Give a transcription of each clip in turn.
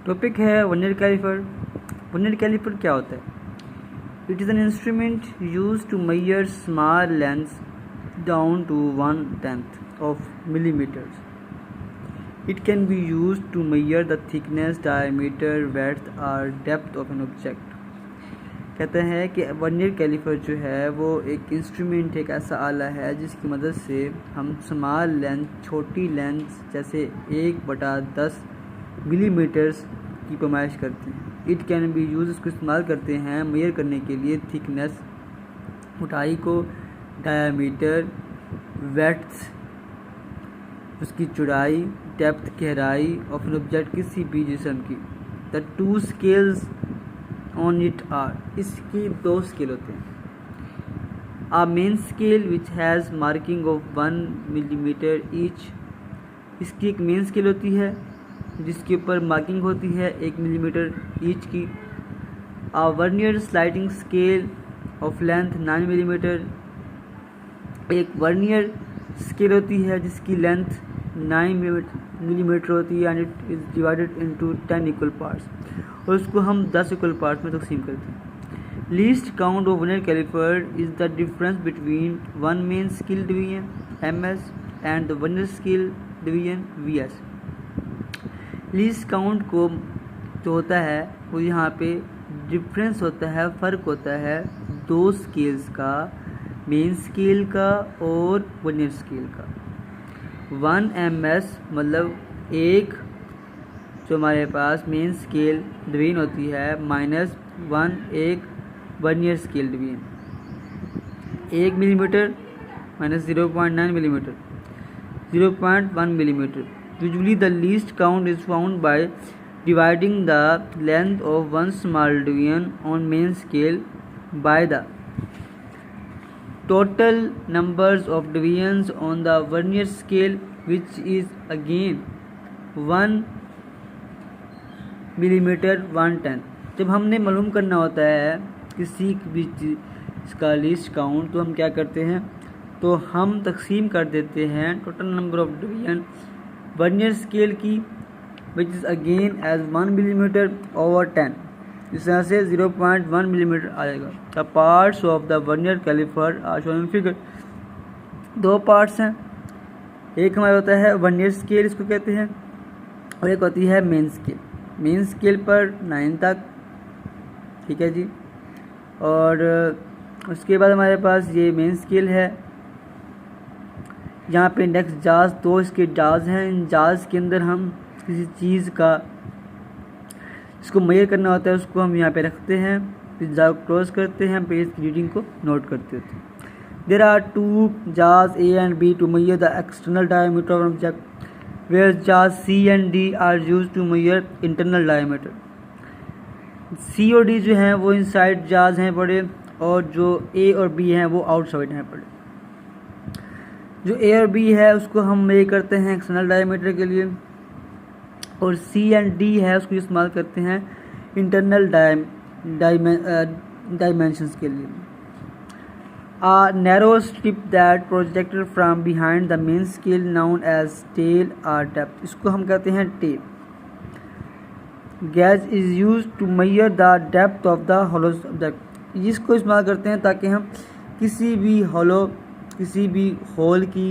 Topic है vernier caliper. Vernier caliper क्या होता है? It is an instrument use to measure small lengths down to 1/10 of millimeters. It can be used to measure the thickness, diameter, width or depth of an object. कहते हैं कि vernier caliper जो है वो एक इंस्ट्रूमेंट, एक ऐसा आला है जिसकी मदद से हम स्मॉल लेंथ, छोटी लेंथ जैसे 1/10 मिलीमीटर्स की पैमाइश करते हैं। इट कैन बी यूज, इसको इस्तेमाल करते हैं मेजर करने के लिए थिकनेस, मोटाई को, डायामीटर, वेड्थ उसकी चौड़ाई, डेप्थ गहराई ऑफ एन ऑब्जेक्ट किसी भी जिस्म की। The two scales on it are, इसकी 2 स्केल होते हैं। A main scale which has marking of 1 millimetre each, इसकी एक मेन स्केल होती है जिसके ऊपर मार्किंग होती है 1 मिलीमीटर ईच की। A vernier sliding scale of length 9 millimetre, एक वर्नियर स्केल होती है जिसकी लेंथ 9 मिलीमीटर होती है and it is divided into 10 equal parts, और उसको हम 10 इक्वल पार्ट्स में तकसीम करते हैं। Least count of vernier calliper is the difference between one main scale division MS and the vernier scale division VS। Least count को जो होता है वो यहाँ पे डिफरेंस होता है, फ़र्क होता है 2 स्केल्स का, मेन स्केल का और वर्नियर स्केल का। 1 MS मतलब एक जो हमारे पास मेन स्केल डिवीजन होती है -1 एक vernier scale division, 1 millimetre -0.9 millimetre, 0.1 millimetre. Usually the least count is found by dividing the length of one small division on main scale by the total numbers of divisions on the vernier scale, which is again 1 millimetre 1/10। जब हमने मालूम करना होता है किसी भी चीज़ का least count, तो हम क्या करते हैं, तो हम तकसीम कर देते हैं total number of division vernier scale की, which is again as 1 millimetre over 10। इस तरह से 0.1 मिलीमीटर आएगा। The parts of the vernier calliper are shown in figure. 2 parts हैं, एक हमारा होता है वर्नियर स्केल इसको कहते हैं, और एक होती है मेन स्केल। मेन स्केल पर 9 तक, ठीक है जी। और उसके बाद हमारे पास ये मेन स्केल है, यहाँ पे इंडेक्स जाज 2 इसके जाज हैं। इन जाज के अंदर हम किसी चीज़ का इसको मेजर करना होता है, उसको हम यहाँ पे रखते हैं, फिर जाज क्लोज करते हैं, फिर इसकी रीडिंग को नोट करते होते हैं। देयर आर 2 जाज A and B to measure the external diameter of an object, where jaws C and D are used to measure internal diameter. C और D जो हैं वो इनसाइड जाज हैं बड़े, और जो A और B हैं वो आउटसाइड हैं बड़े। जो A और B है उसको हम मेजर करते हैं एक्सटर्नल डायमीटर के लिए, और C एंड D है उसको इस्तेमाल करते हैं इंटरनल डायमेंशंस के लिए। A narrow strip that projected from behind the main scale known as tail or depth, इसको हम कहते हैं tail. Gauge is used to measure the depth of the hollow object. इसको इस्तेमाल करते हैं ताकि हम किसी भी होल की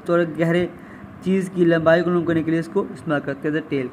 थोड़े गहरे चीज़ की लंबाई को मालूम करने के लिए इसको इस्तेमाल करते हैं टेल।